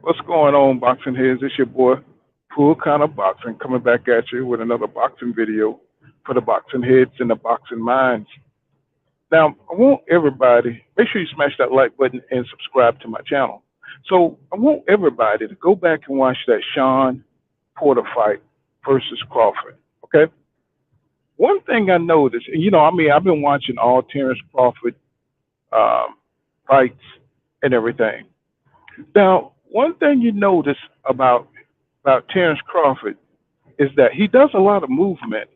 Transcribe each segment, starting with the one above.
What's going on, boxing heads? It's your boy, Full Kind of Boxing, coming back at you with another boxing video for the boxing heads and the boxing minds. Now, I want everybody, make sure you smash that like button and subscribe to my channel. So, I want everybody to go back and watch that Sean Porter fight versus Crawford. Okay? One thing I noticed, and I've been watching all Terence Crawford um, fights and everything. Now, one thing you notice about Terence Crawford is that he does a lot of movement.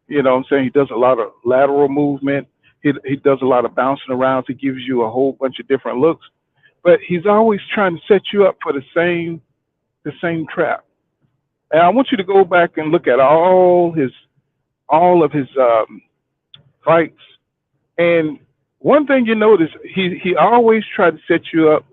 You know what I'm saying? He does a lot of lateral movement. He does a lot of bouncing around. He gives you a whole bunch of different looks. But he's always trying to set you up for the same trap. And I want you to go back and look at all of his fights. And one thing you notice, he always tried to set you up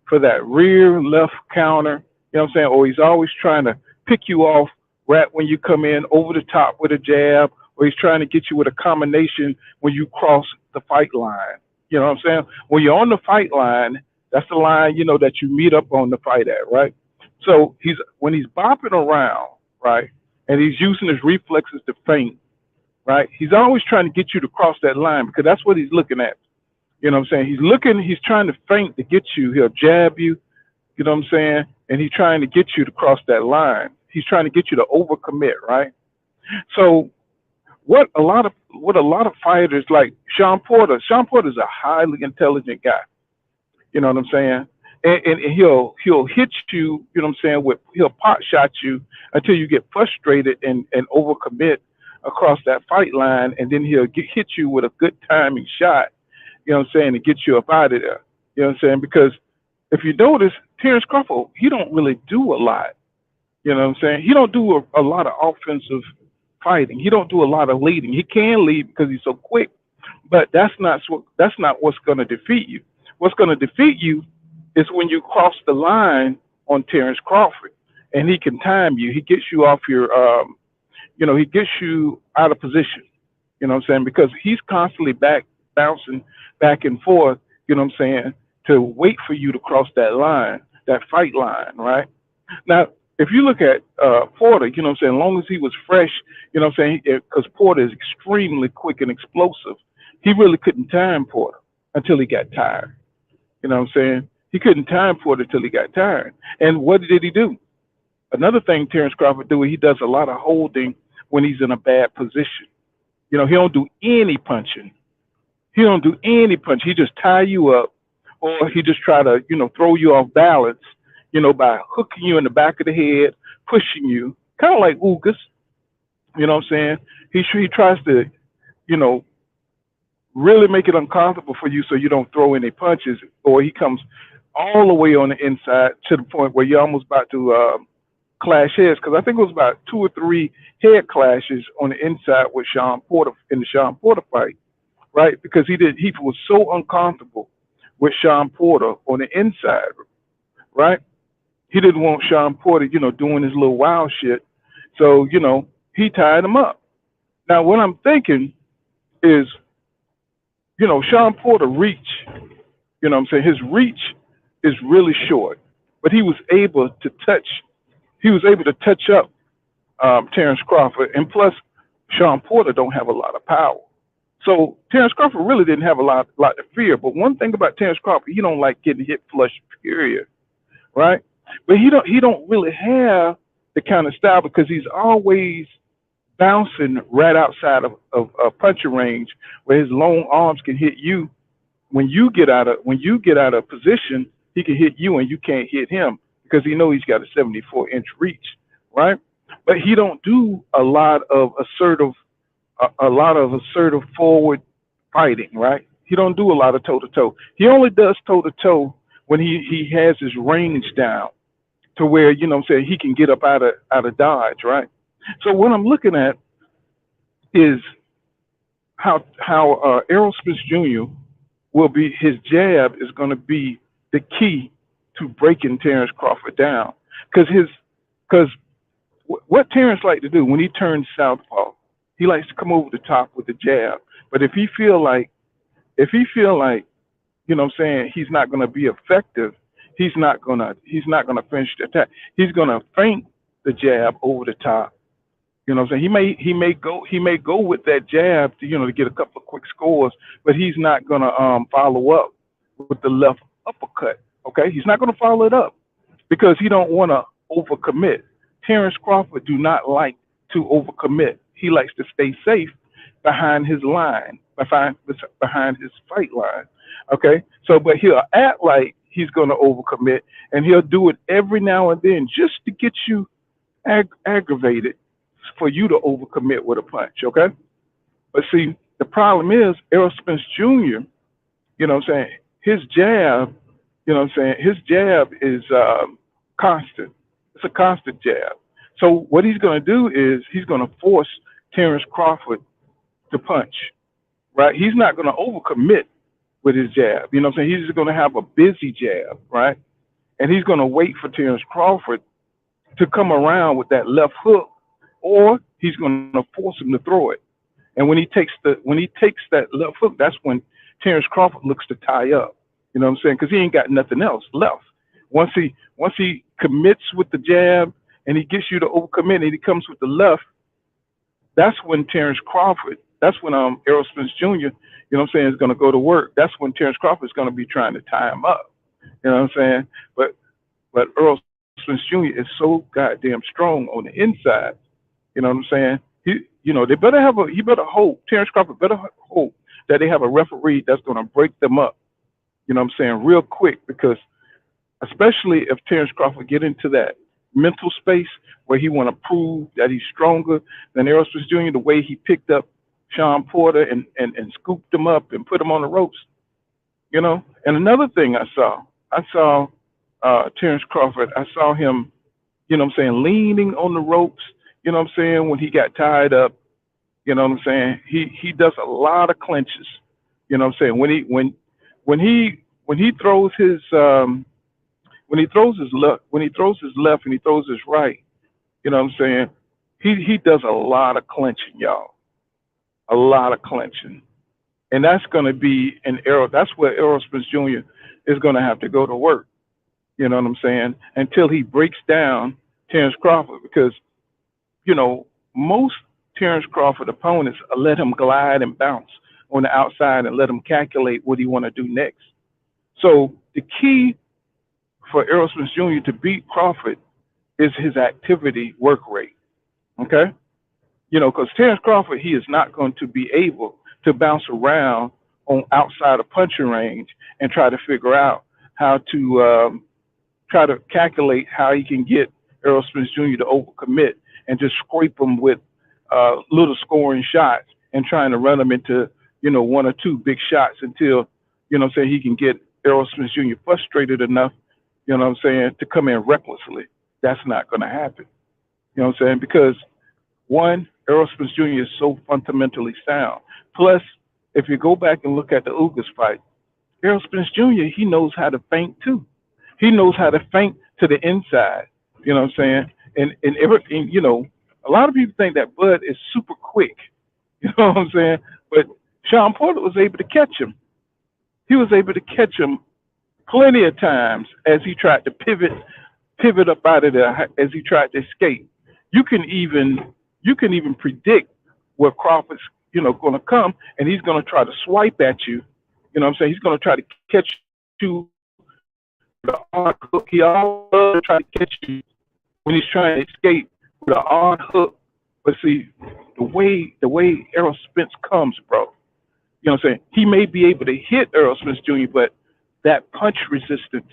for that rear left counter. You know what I'm saying? Or he's always trying to pick you off right when you come in over the top with a jab, or he's trying to get you with a combination when you cross the fight line. You know what I'm saying? When you're on the fight line, that's the line, that you meet up on the fight at, right? So when he's bopping around, right, and he's using his reflexes to feint, right? He's always trying to get you to cross that line because that's what he's looking at. You know what I'm saying? He's trying to feint to get you. He'll jab you, you know what I'm saying? And he's trying to get you to cross that line. He's trying to get you to overcommit, right? So what a lot of fighters like Sean Porter's a highly intelligent guy. You know what I'm saying? And he'll hit you, you know what I'm saying, he'll pot shot you until you get frustrated and overcommit across that fight line, and then hit you with a good timing shot, you know what I'm saying, to get you up out of there. You know what I'm saying? Because if you notice, Terence Crawford, he don't really do a lot. You know what I'm saying? He don't do a lot of offensive fighting. He don't do a lot of leading. He can lead because he's so quick, but that's not what's going to defeat you. What's going to defeat you is when you cross the line on Terence Crawford, and he can time you. He gets you off your, he gets you out of position. You know what I'm saying? Because he's constantly bouncing back and forth. You know what I'm saying? To wait for you to cross that line, that fight line, right? Now, if you look at Porter, you know what I'm saying, as long as he was fresh, you know what I'm saying, because Porter is extremely quick and explosive, he really couldn't time Porter until he got tired. You know what I'm saying? He couldn't time Porter until he got tired. And what did he do? Another thing Terence Crawford do, he does a lot of holding when he's in a bad position. He don't do any punching. He don't do any punch. He just tie you up, or he just try to, throw you off balance, by hooking you in the back of the head, pushing you, kind of like Ugas. You know what I'm saying? He tries to, you know, really make it uncomfortable for you so you don't throw any punches, or he comes all the way on the inside to the point where you're almost about to clash heads. Because I think it was about 2 or 3 head clashes on the inside with Sean Porter in the Sean Porter fight, right? Because he was so uncomfortable with Sean Porter on the inside, right? He didn't want Sean Porter, doing his little wild shit. So, he tied him up. Now, what I'm thinking is, Sean Porter reach, I'm saying his reach is really short, but he was able to touch up Terence Crawford, and plus Sean Porter don't have a lot of power. So Terence Crawford really didn't have a lot to fear. But one thing about Terence Crawford, he don't like getting hit flush, period, right? But he don't really have the kind of style because he's always bouncing right outside of punching range where his long arms can hit you. When you get out of position, he can hit you and you can't hit him because he's got a 74-inch reach, right? But he don't do a lot of assertive forward fighting, right? He don't do a lot of toe to toe. He only does toe to toe when he has his range down to where, he can get up out of dodge, right? So what I'm looking at is how Errol Spence Jr. his jab is going to be the key to breaking Terence Crawford down. Because what Terence like to do when he turns southpaw, he likes to come over the top with the jab. But if he feel like, he's not going to be effective, he's not gonna finish the attack. He's gonna feint the jab over the top. You know what I'm saying? He may go with that jab to to get a couple of quick scores, but he's not gonna follow up with the left uppercut. Okay, he's not gonna follow it up because he don't want to overcommit. Terence Crawford do not like to overcommit. He likes to stay safe behind his line, behind his fight line. Okay, so but he'll act like he's going to overcommit, and he'll do it every now and then just to get you aggravated for you to overcommit with a punch. Okay, but see, the problem is Errol Spence Jr. You know what I'm saying? His jab, his jab is constant. It's a constant jab. So what he's going to do is he's going to force Terence Crawford to punch, right? He's not going to overcommit with his jab. You know what I'm saying? He's just going to have a busy jab, right? And he's going to wait for Terence Crawford to come around with that left hook, or he's going to force him to throw it. And when he takes that left hook, that's when Terence Crawford looks to tie up. You know what I'm saying? Because he ain't got nothing else left. Once he commits with the jab and he gets you to overcommit and he comes with the left, that's when Errol Spence Jr., you know what I'm saying, is going to go to work. That's when Terence Crawford is going to be trying to tie him up. You know what I'm saying? But Errol Spence Jr. is so goddamn strong on the inside. You know what I'm saying? He better hope, Terence Crawford better hope that they have a referee that's going to break them up. You know what I'm saying? Real quick, because especially if Terence Crawford get into that mental space where he want to prove that he's stronger than Errol Spence Jr., the way he picked up Sean Porter and scooped him up and put him on the ropes, you know. And another thing I saw Terence Crawford, I saw him, you know what I'm saying, leaning on the ropes, you know what I'm saying, when he got tied up, you know what I'm saying. He does a lot of clinches, you know what I'm saying. When he throws his left and he throws his right, you know what I'm saying, he does a lot of clinching, y'all. A lot of clinching. And that's gonna be that's where Errol Spence Jr. is gonna have to go to work. You know what I'm saying? Until he breaks down Terence Crawford, because, you know, most Terence Crawford opponents let him glide and bounce on the outside and let him calculate what he want to do next. So the key for Errol Spence Jr. to beat Crawford is his activity work rate. Okay? You know, because Terence Crawford, he is not going to be able to bounce around on outside of punching range and try to figure out how to try to calculate how he can get Errol Spence Jr. to overcommit and just scrape him with little scoring shots and trying to run him into, you know, one or two big shots until, you know what I'm saying, he can get Errol Spence Jr. frustrated enough, you know what I'm saying, to come in recklessly. That's not going to happen. You know what I'm saying? Because, one, Errol Spence Jr. is so fundamentally sound. Plus, if you go back and look at the Ugas fight, Errol Spence Jr., he knows how to feint too. He knows how to feint to the inside. You know what I'm saying? And everything, you know, a lot of people think that Bud is super quick. You know what I'm saying? But Sean Porter was able to catch him. He was able to catch him plenty of times as he tried to pivot up out of there, as he tried to escape. You can even predict where Crawford's, you know, going to come, and he's going to try to swipe at you. You know what I'm saying? He's going to try to catch you with an odd hook. He always try to catch you when he's trying to escape with an odd hook. But see, the way Errol Spence comes, bro, you know what I'm saying? He may be able to hit Errol Spence Jr., but that punch resistance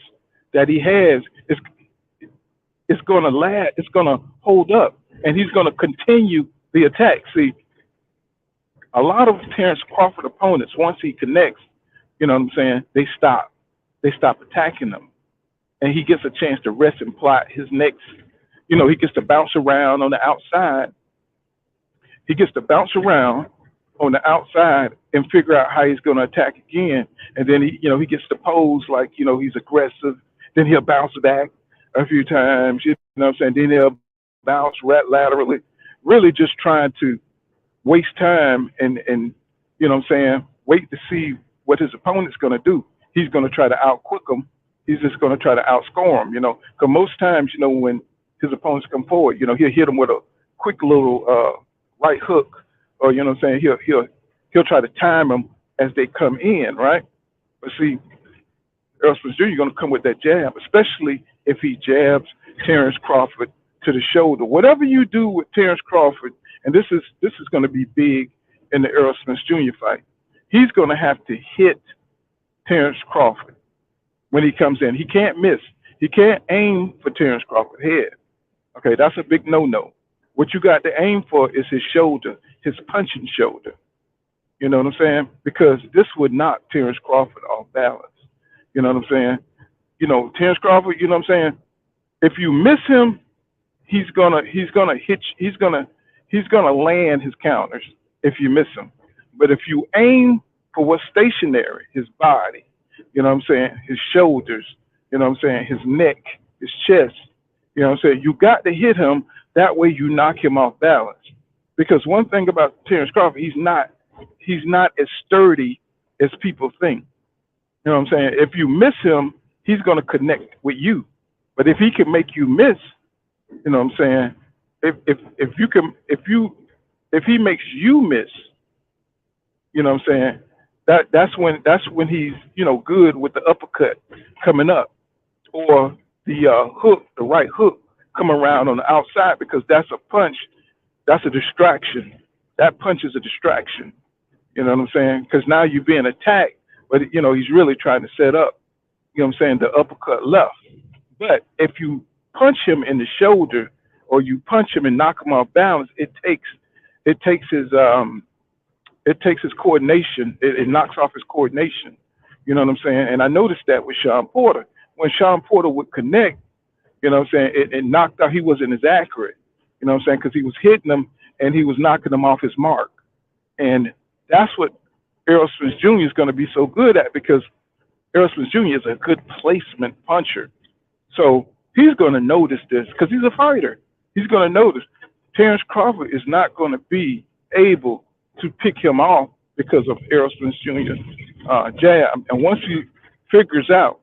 that he has is going to last. It's going to hold up, and he's going to continue the attack. See, a lot of Terence Crawford opponents, once he connects, you know what I'm saying, they stop attacking him, and he gets a chance to rest and plot his next. You know, he gets to bounce around on the outside. He gets to bounce around on the outside and figure out how he's going to attack again. And then he gets to pose like, you know, he's aggressive. Then he'll bounce back a few times, you know what I'm saying? Then he'll bounce laterally, really just trying to waste time and you know what I'm saying, wait to see what his opponent's going to do. He's going to try to outquick him, he's just going to try to outscore him, you know. Because most times, you know, when his opponents come forward, you know, he'll hit him with a quick little right hook, or you know what I'm saying. He'll try to time them as they come in, right? But see, Errol Spence Jr. going to come with that jab, especially if he jabs Terence Crawford to the shoulder. Whatever you do with Terence Crawford, and this is going to be big in the Errol Spence Jr. fight, he's going to have to hit Terence Crawford when he comes in. He can't miss. He can't aim for Terence Crawford's head. Okay, that's a big no-no. What you got to aim for is his shoulder, his punching shoulder. You know what I'm saying? Because this would knock Terence Crawford off balance. You know what I'm saying? You know, Terence Crawford, you know what I'm saying? If you miss him, he's gonna land his counters if you miss him. But if you aim for what's stationary, his body, you know what I'm saying, his shoulders, you know what I'm saying, his neck, his chest, you know what I'm saying, you got to hit him. That way you knock him off balance. Because one thing about Terence Crawford, he's not as sturdy as people think. You know what I'm saying? If you miss him, he's going to connect with you. But if he can make you miss, you know what I'm saying? If he makes you miss, you know what I'm saying? That's when he's, you know, good with the uppercut coming up, or the hook, the right hook come around on the outside, because that's a punch, that's a distraction. That punch is a distraction. You know what I'm saying? Because now you're being attacked, but you know he's really trying to set up, you know what I'm saying, the uppercut left. But if you punch him in the shoulder, or you punch him and knock him off balance, it takes his coordination. It knocks off his coordination. You know what I'm saying? And I noticed that with Shawn Porter. When Shawn Porter would connect, you know what I'm saying, it knocked out. He wasn't as accurate. You know what I'm saying? Because he was hitting him and he was knocking him off his mark. And that's what Errol Spence Jr. is going to be so good at, because Errol Spence Jr. is a good placement puncher. So he's going to notice this because he's a fighter. He's going to notice Terence Crawford is not going to be able to pick him off because of Errol Spence Jr.'s jab. And once he figures out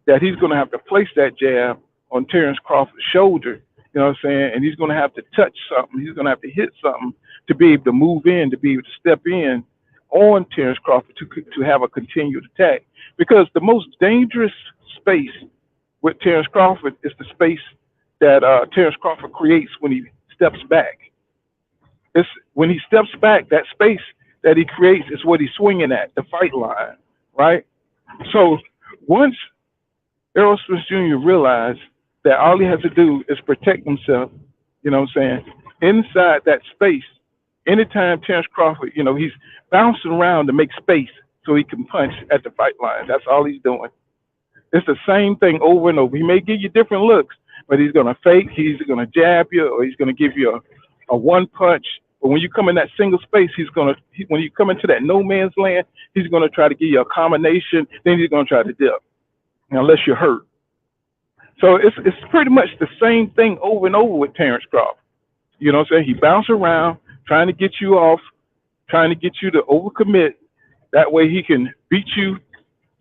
that he's going to have to place that jab on Terence Crawford's shoulder, you know what I'm saying, and he's going to have to touch something, he's going to have to hit something to be able to move in, to be able to step in on Terence Crawford to have a continued attack. Because the most dangerous space with Terence Crawford is the space that Terence Crawford creates when he steps back. It's when he steps back, that space that he creates is what he's swinging at, the fight line, right? So once Errol Spence Jr. realized that all he has to do is protect himself, you know what I'm saying, inside that space, anytime Terence Crawford, you know, he's bouncing around to make space so he can punch at the fight line. That's all he's doing. It's the same thing over and over. He may give you different looks, but he's going to fake, he's going to jab you, or he's going to give you a one punch. But when you come in that single space, when you come into that no man's land, he's going to try to give you a combination, then he's going to try to dip, unless you're hurt. So it's pretty much the same thing over and over with Terence Crawford. You know what I'm saying? He bounces around, trying to get you off, trying to get you to overcommit. That way he can beat you,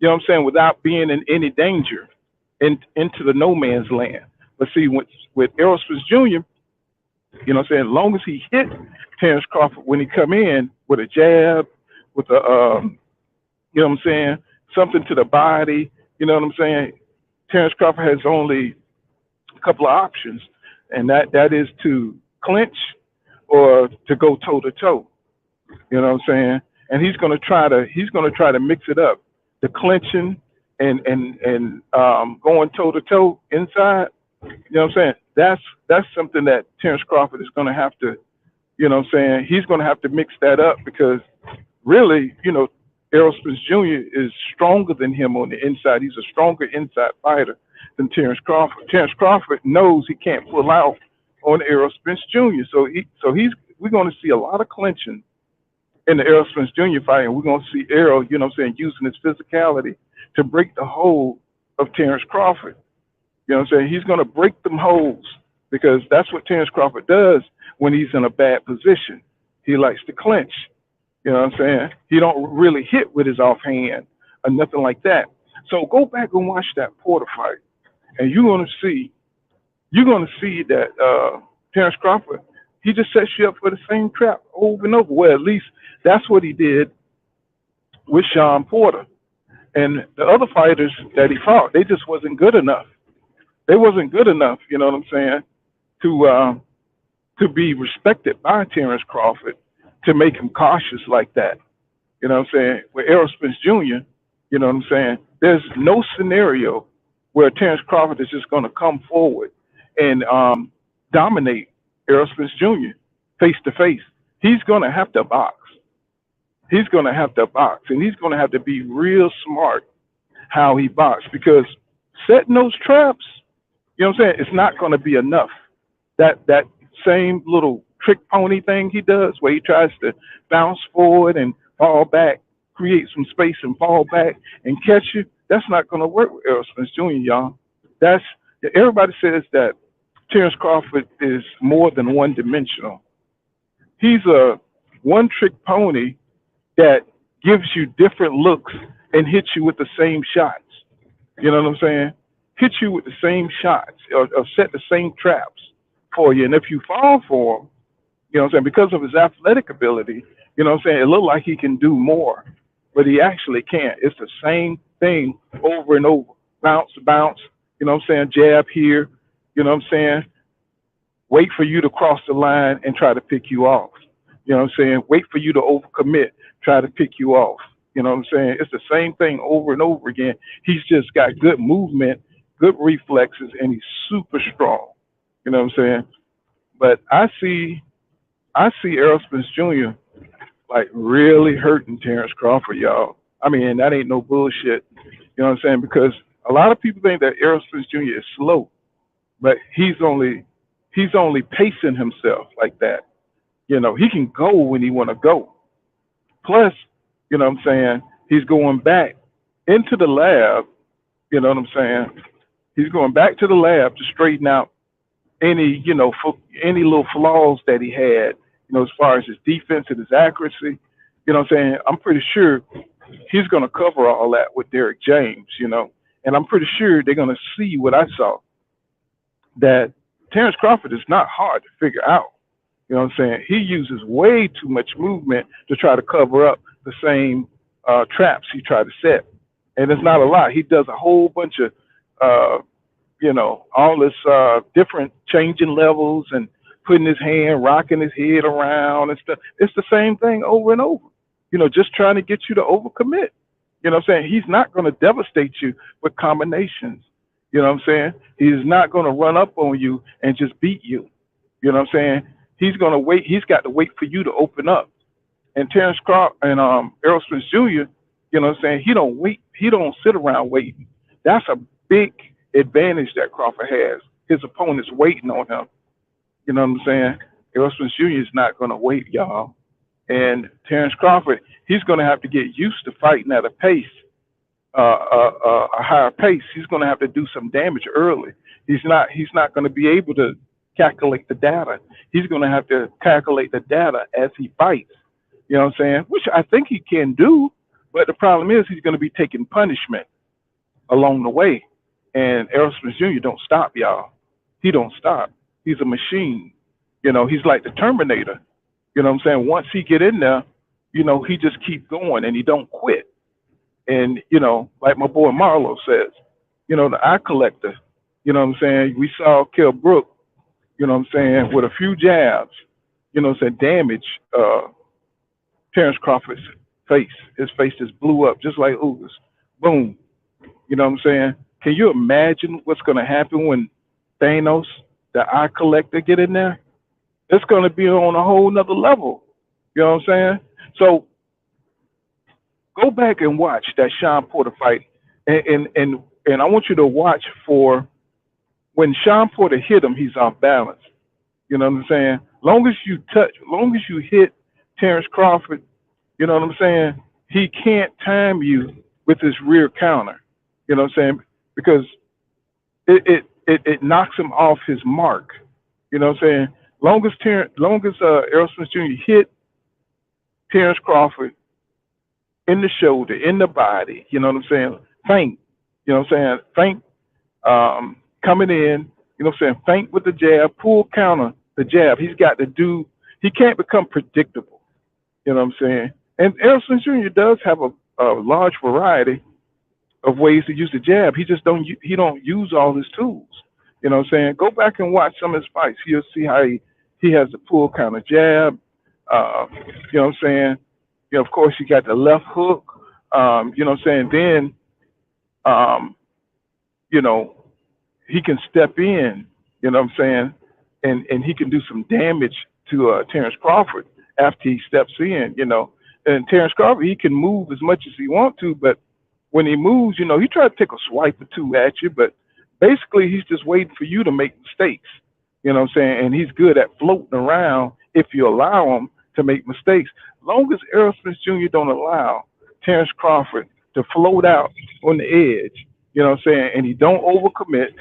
you know what I'm saying, without being in any danger into the no man's land. But see, with Errol Spence Jr., you know what I'm saying, as long as he hit Terence Crawford when he come in with a jab, with a, you know what I'm saying, something to the body, you know what I'm saying, Terence Crawford has only a couple of options, and that is to clinch or to go toe to toe. You know what I'm saying? And he's going to try to mix it up, the clinching and going toe to toe inside. You know what I'm saying? That's something that Terence Crawford is going to have to, you know what I'm saying, he's going to have to mix that up, because really, you know, Errol Spence Jr. is stronger than him on the inside. He's a stronger inside fighter than Terence Crawford. Terence Crawford knows he can't pull out on Errol Spence Jr. So we're going to see a lot of clinching in the Errol Spence Jr. fight, and we're going to see Errol, you know what I'm saying, using his physicality to break the hold of Terence Crawford. You know what I'm saying? He's going to break them holds, because that's what Terence Crawford does when he's in a bad position. He likes to clinch. You know what I'm saying? He don't really hit with his offhand or nothing like that. So go back and watch that Porter fight, and you're gonna see that Terence Crawford, he just sets you up for the same trap over and over. Well, at least that's what he did with Sean Porter. And the other fighters that he fought, they just wasn't good enough. They wasn't good enough, you know what I'm saying, to be respected by Terence Crawford to make him cautious like that. You know what I'm saying? With Errol Spence Jr., you know what I'm saying? There's no scenario where Terence Crawford is just going to come forward and dominate Errol Spence Jr. face to face. He's going to have to box. He's going to have to box, and he's going to have to be real smart how he boxes, because setting those traps, you know what I'm saying, it's not going to be enough. That same little trick pony thing he does, where he tries to bounce forward and fall back, create some space and fall back and catch you, that's not going to work with Errol Spence Jr., y'all. That's Everybody says that Terence Crawford is more than one dimensional. He's a one trick pony that gives you different looks and hits you with the same shots. You know what I'm saying? Hit you with the same shots, or set the same traps for you. And if you fall for him, you know what I'm saying, because of his athletic ability, you know what I'm saying, it looks like he can do more, but he actually can't. It's the same thing over and over. Bounce, bounce, you know what I'm saying, jab here, you know what I'm saying, wait for you to cross the line and try to pick you off. You know what I'm saying? Wait for you to overcommit, try to pick you off. You know what I'm saying? It's the same thing over and over again. He's just got good movement, good reflexes, and he's super strong. You know what I'm saying? But I see Errol Spence Jr. like really hurting Terence Crawford, y'all. I mean, that ain't no bullshit. You know what I'm saying? Because a lot of people think that Errol Spence Jr. is slow, but he's only pacing himself like that. You know, he can go when he want to go. Plus, you know what I'm saying, he's going back into the lab, you know what I'm saying? He's going back to the lab to straighten out any, you know, any little flaws that he had, you know, as far as his defense and his accuracy. You know what I'm saying? I'm pretty sure he's going to cover all that with Derrick James, you know, and I'm pretty sure they're going to see what I saw, that Terence Crawford is not hard to figure out. You know what I'm saying? He uses way too much movement to try to cover up the same traps he tried to set. And it's not a lot. He does a whole bunch of, you know, all this different changing levels and putting his hand, rocking his head around and stuff. It's the same thing over and over, you know, just trying to get you to overcommit. You know what I'm saying? He's not going to devastate you with combinations. You know what I'm saying? He's not going to run up on you and just beat you. You know what I'm saying? He's going to wait. He's got to wait for you to open up. And Terence Crawford and Errol Spence Jr., you know what I'm saying? He don't wait. He don't sit around waiting. That's a big advantage that Crawford has. His opponent's waiting on him. You know what I'm saying? Errol Spence Jr. is not going to wait, y'all. And Terence Crawford, he's going to have to get used to fighting at a pace, a higher pace. He's going to have to do some damage early. He's not going to be able to calculate the data. He's going to have to calculate the data as he fights. You know what I'm saying? Which I think he can do, but the problem is he's going to be taking punishment along the way. And Errol Spence Jr. don't stop, y'all. He don't stop. He's a machine. You know, he's like the Terminator. You know what I'm saying? Once he get in there, you know, he just keep going and he don't quit. And, you know, like my boy Marlo says, you know, the eye collector, you know what I'm saying? We saw Kell Brook, you know what I'm saying, with a few jabs, you know what I'm saying, damage Terence Crawford's face. His face just blew up just like Uga's. Boom. You know what I'm saying? Can you imagine what's going to happen when Thanos, the eye collector, get in there? It's going to be on a whole nother level. You know what I'm saying? So go back and watch that Sean Porter fight. And I want you to watch for when Sean Porter hit him, he's off balance. You know what I'm saying? Long as you hit Terence Crawford, you know what I'm saying? He can't time you with his rear counter. You know what I'm saying? Because it knocks him off his mark. You know what I'm saying? Long as Errol Spence Jr. hit Terence Crawford in the shoulder, in the body, you know what I'm saying? Faint. You know what I'm saying? Feint, coming in, you know what I'm saying? Feint with the jab, pull counter, the jab. He's got to do, he can't become predictable. You know what I'm saying? And Errol Spence Jr. does have a large variety of ways to use the jab. He just don't use all his tools. You know what I'm saying? Go back and watch some of his fights. You'll see how he has the pull counter jab. You know what I'm saying? You know, of course, you got the left hook. You know what I'm saying? Then, um, you know, he can step in, you know what I'm saying? And he can do some damage to Terence Crawford after he steps in, you know. And Terence Crawford, he can move as much as he wants to, but when he moves, you know, he tries to take a swipe or two at you, but basically he's just waiting for you to make mistakes. You know what I'm saying? And he's good at floating around if you allow him to make mistakes. Long as Errol Spence Jr. don't allow Terence Crawford to float out on the edge, you know what I'm saying, and he don't overcommit.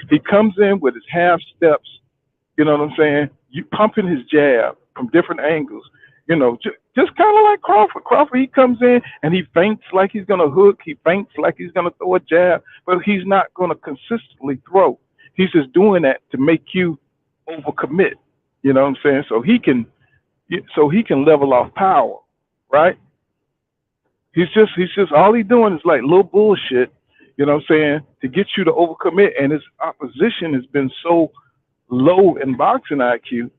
He comes in with his half steps, you know what I'm saying? You pumping his jab from different angles, you know, just kind of like Crawford. Crawford, he comes in and he feints like he's going to hook. He feints like he's going to throw a jab, but he's not going to consistently throw. He's just doing that to make you overcommit. You know what I'm saying? So he can level off power, right? He's just all he's doing is like little bullshit, you know what I'm saying, to get you to overcommit. And his opposition has been so low in boxing IQ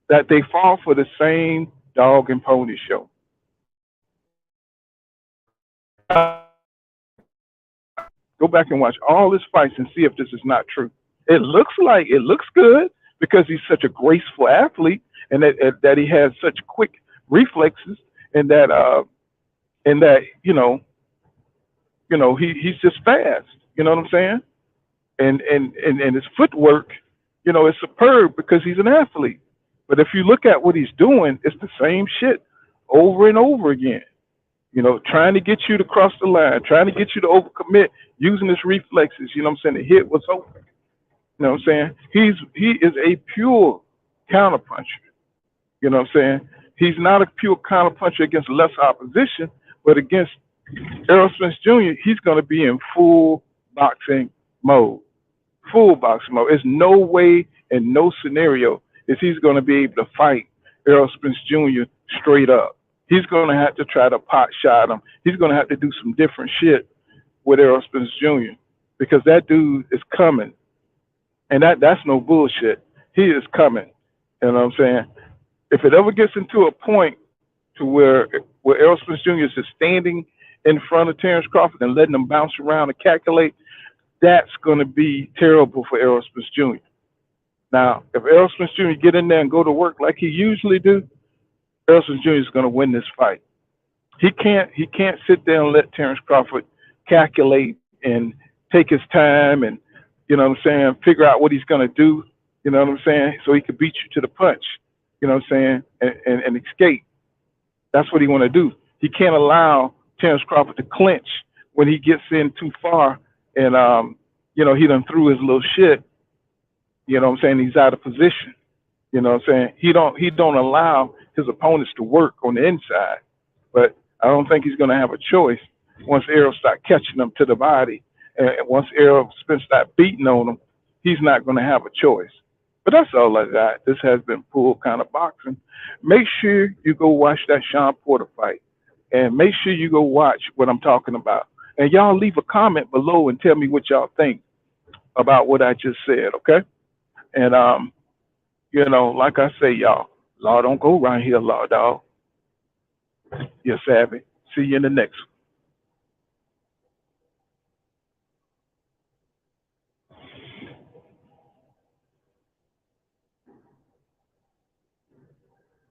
that they fall for the same dog and pony show. Go back and watch all his fights and see if this is not true. It looks good because he's such a graceful athlete and that he has such quick reflexes and that he's just fast. You know what I'm saying? And his footwork, you know, is superb because he's an athlete. But if you look at what he's doing, it's the same shit over and over again. You know, trying to get you to cross the line, trying to get you to overcommit, using his reflexes. You know what I'm saying? The hit was open. You know what I'm saying? He is a pure counterpuncher. You know what I'm saying? He's not a pure counterpuncher against less opposition, but against Errol Spence Jr., he's going to be in full boxing mode. Full boxing mode. There's no way and no scenario is he's going to be able to fight Errol Spence Jr. straight up. He's going to have to try to pot shot him. He's going to have to do some different shit with Errol Spence Jr. because that dude is coming. And that's no bullshit. He is coming. You know what I'm saying? If it ever gets into a point to where Errol Spence Jr. is just standing in front of Terence Crawford and letting him bounce around and calculate, that's going to be terrible for Errol Spence Jr. Now, if Errol Spence Jr. get in there and go to work like he usually do, Errol Spence Jr. is going to win this fight. He can't sit there and let Terence Crawford calculate and take his time and, you know what I'm saying, figure out what he's going to do, you know what I'm saying, so he can beat you to the punch, you know what I'm saying, and escape. That's what he want to do. He can't allow Terence Crawford to clinch when he gets in too far and, you know, he done threw his little shit, you know what I'm saying, he's out of position. You know what I'm saying? He don't allow his opponents to work on the inside. But I don't think he's going to have a choice once Errol start catching him to the body. And once Errol Spence start beating on him, he's not going to have a choice. But that's all I got. This has been Full Counter Boxing. Make sure you go watch that Shawn Porter fight. And make sure you go watch what I'm talking about. And y'all leave a comment below and tell me what y'all think about what I just said, okay? And, you know, like I say, y'all, law don't go around here, law dog. You're savvy. See you in the next one.